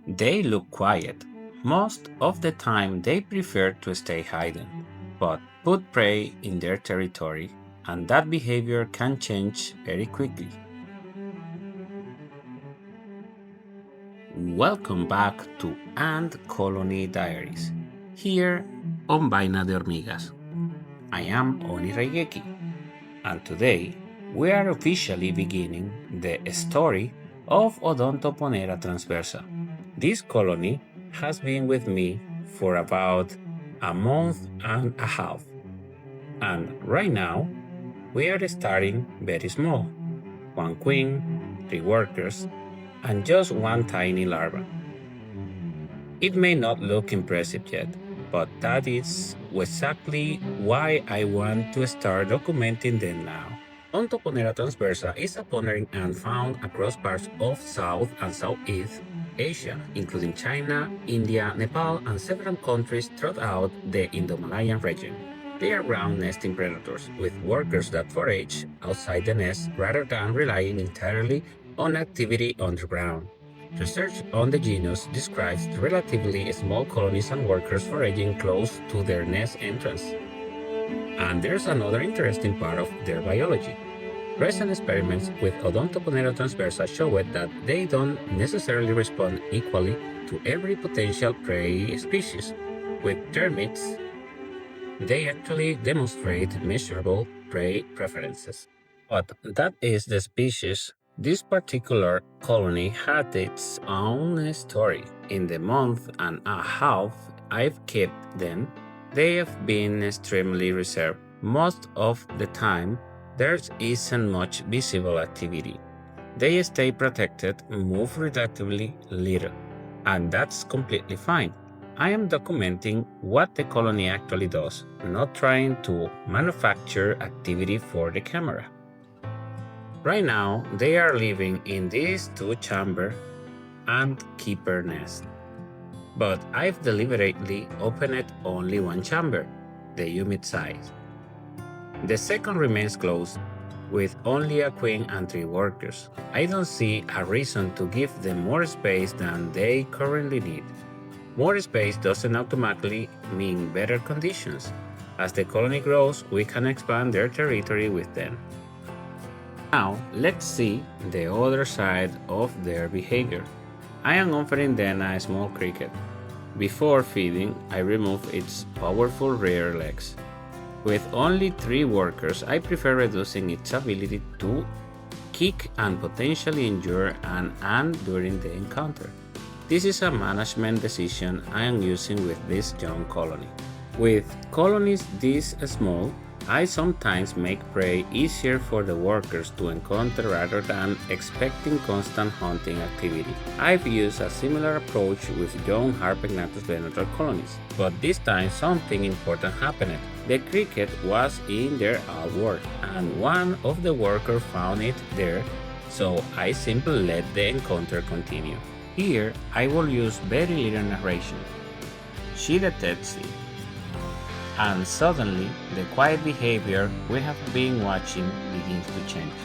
They look quiet. Most of the time they prefer to stay hidden, but put prey in their territory, and that behavior can change very quickly. Welcome back to Ant Colony Diaries, here on Vaina de Hormigas. I am Oni Reigeki, and today we are officially beginning the story of Odontoponera Transversa. This colony has been with me for about a month and a half, and right now we are starting very small: one queen, three workers, and just one tiny larva. It may not look impressive yet, but that is exactly why I want to start documenting them now. Ontoponera transversa is a pondering ant found across parts of South and Southeast Asia, including China, India, Nepal, and several countries throughout the Indo-Malayan region. They are ground nesting predators, with workers that forage outside the nest rather than relying entirely on activity underground. Research on the genus describes relatively small colonies and workers foraging close to their nest entrance. And there's another interesting part of their biology. Recent experiments with Odontoponera transversa showed that they don't necessarily respond equally to every potential prey species. With termites, they actually demonstrate measurable prey preferences. But that is the species. This particular colony had its own story. In the month and a half I've kept them, they have been extremely reserved. Most of the time, there isn't much visible activity. They stay protected, move relatively little, and that's completely fine. I am documenting what the colony actually does, not trying to manufacture activity for the camera. Right now, they are living in this two-chamber antkeeper nest, but I've deliberately opened only one chamber, the humid side. The second remains closed, with only a queen and three workers. I don't see a reason to give them more space than they currently need. More space doesn't automatically mean better conditions. As the colony grows, we can expand their territory with them. Now, let's see the other side of their behavior. I am offering them a small cricket. Before feeding, I remove its powerful rear legs. With only three workers, I prefer reducing its ability to kick and potentially injure an ant during the encounter. This is a management decision I am using with this young colony. With colonies this small, I sometimes make prey easier for the workers to encounter rather than expecting constant hunting activity. I've used a similar approach with young Harpegnathus venator colonies, but this time something important happened. The cricket was in their outward, and one of the workers found it there, so I simply let the encounter continue. Here, I will use very little narration. She detects it, and suddenly the quiet behavior we have been watching begins to change.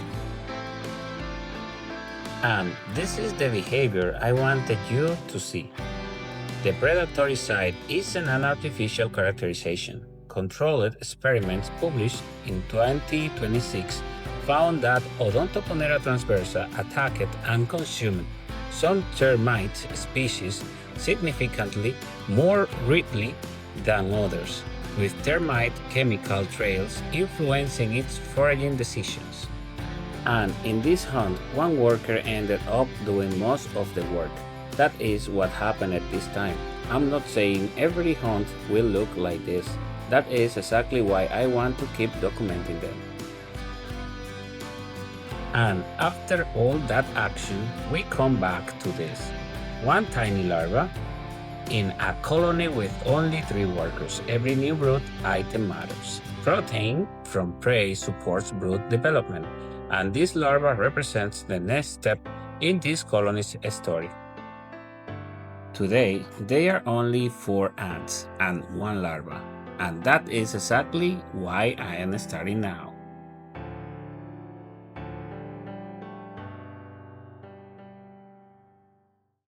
And this is the behavior I wanted you to see. The predatory side isn't an artificial characterization. Controlled experiments published in 2026 found that Odontoponera transversa attacked and consumed some termite species significantly more greatly than others, with termite chemical trails influencing its foraging decisions. And in this hunt, one worker ended up doing most of the work. That is what happened at this time. I'm not saying every hunt will look like this. That is exactly why I want to keep documenting them. And after all that action, we come back to this. One tiny larva in a colony with only three workers. Every new brood item matters. Protein from prey supports brood development, and this larva represents the next step in this colony's story. Today, there are only 4 ants and 1 larva, and that is exactly why I am starting now.